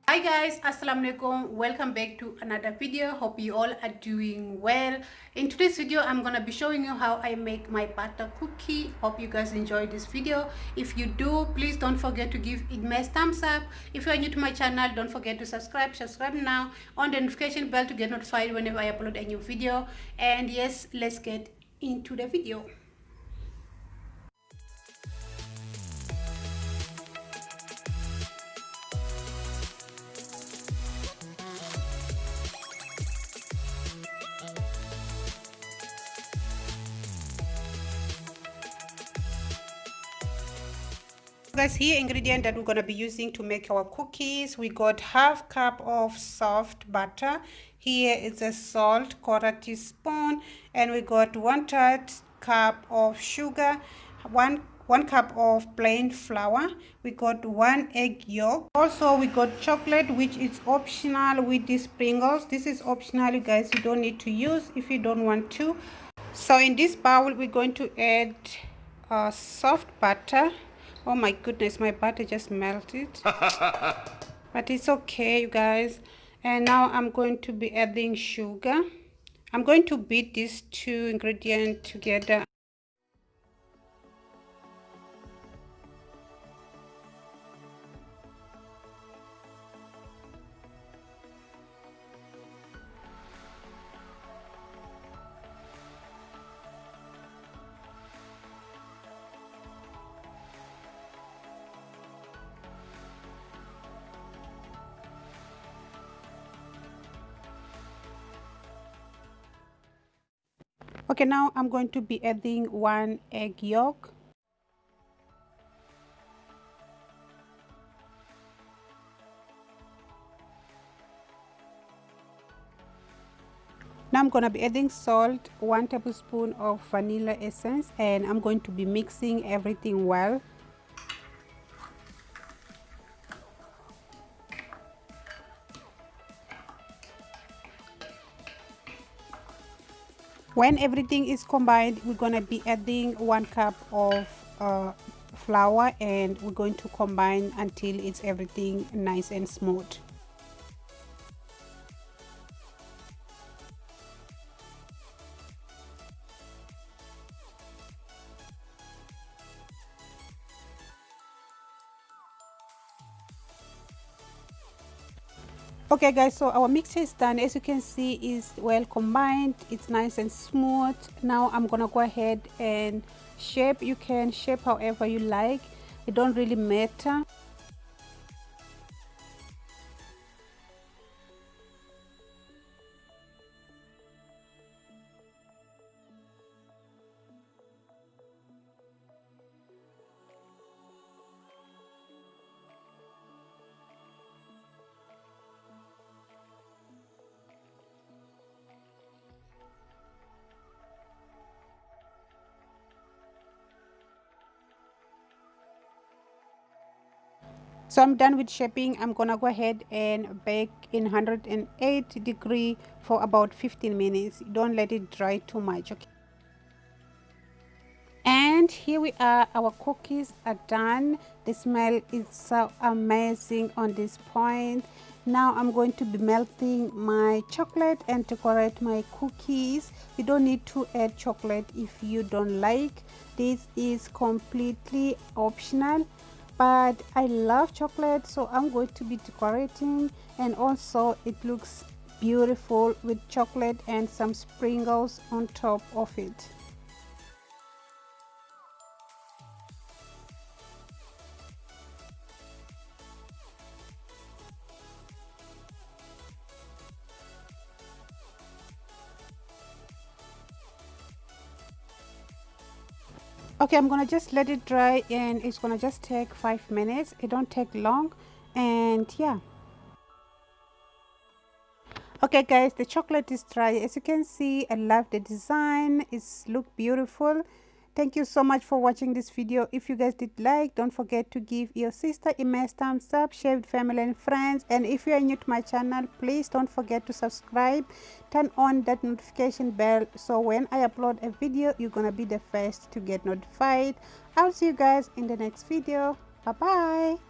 Hi guys, assalamu alaikum. Welcome back to another video. Hope you all are doing well. In today's video I'm gonna be showing you how I make my butter cookie. Hope you guys enjoy this video. If you do, please don't forget to give it my thumbs up. If you are new to my channel, don't forget to subscribe now on the notification bell to get notified whenever I upload a new video. And yes, let's get into the video. Guys, here ingredient that we're going to be using to make our cookies. We got half cup of soft butter. Here is a salt, quarter teaspoon, and we got 1/3 cup of sugar, one cup of plain flour. We got 1 egg yolk. Also we got chocolate, which is optional with the sprinkles. This is optional, you guys. You don't need to use if you don't want to. So in this bowl we're going to add soft butter. Oh my goodness, my butter just melted. But it's okay, you guys. And now I'm going to be adding sugar. I'm going to beat these two ingredients together. Okay, now I'm going to be adding 1 egg yolk. Now I'm going to be adding salt, 1 tablespoon of vanilla essence, and I'm going to be mixing everything well. When everything is combined, we're going to be adding 1 cup of flour, and we're going to combine until it's everything nice and smooth. Okay guys, so our mixture is done. As you can see, is well combined, it's nice and smooth. Now I'm gonna go ahead and shape. You can shape however you like, it don't really matter. So I'm done with shaping. I'm gonna go ahead and bake in 108 degree for about 15 minutes. Don't let it dry too much, okay? And here we are, our cookies are done. The smell is so amazing on this point. Now I'm going to be melting my chocolate and decorate my cookies. You don't need to add chocolate if you don't like. This is completely optional, but I love chocolate, so I'm going to be decorating, and also it looks beautiful with chocolate and some sprinkles on top of it. Okay, I'm gonna just let it dry, and it's gonna just take 5 minutes. It don't take long, and yeah. Okay guys, the chocolate is dry. As you can see, I love the design. It's look beautiful. Thank you so much for watching this video. If you guys did like, don't forget to give your sister a nice thumbs up, share with family and friends. And if you are new to my channel, please don't forget to subscribe, turn on that notification bell, so when I upload a video, you're gonna be the first to get notified. I'll see you guys in the next video. Bye bye.